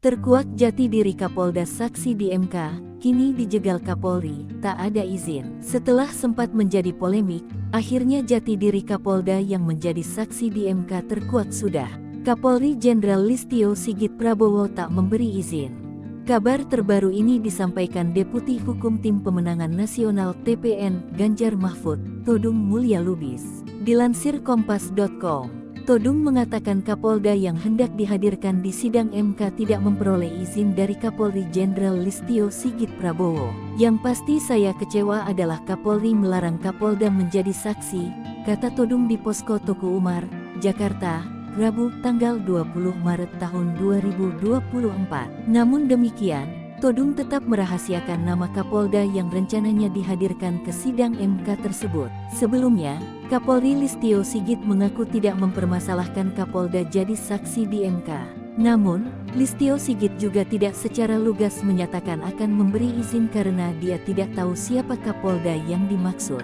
Terkuak jati diri Kapolda saksi di MK, kini dijegal Kapolri, tak ada izin. Setelah sempat menjadi polemik, akhirnya jati diri Kapolda yang menjadi saksi di MK terkuak sudah. Kapolri Jenderal Listio Sigit Prabowo tak memberi izin. Kabar terbaru ini disampaikan Deputi Hukum Tim Pemenangan Nasional TPN Ganjar Mahfud, Todung Mulya Lubis. Dilansir Kompas.com. Todung mengatakan Kapolda yang hendak dihadirkan di sidang MK tidak memperoleh izin dari Kapolri Jenderal Listio Sigit Prabowo. Yang pasti saya kecewa adalah Kapolri melarang Kapolda menjadi saksi, kata Todung di Posko Tuku Umar, Jakarta, Rabu tanggal 20 Maret tahun 2024. Namun demikian, Todung tetap merahasiakan nama Kapolda yang rencananya dihadirkan ke sidang MK tersebut. Sebelumnya, Kapolri Listio Sigit mengaku tidak mempermasalahkan Kapolda jadi saksi di MK. Namun, Listio Sigit juga tidak secara lugas menyatakan akan memberi izin karena dia tidak tahu siapa Kapolda yang dimaksud.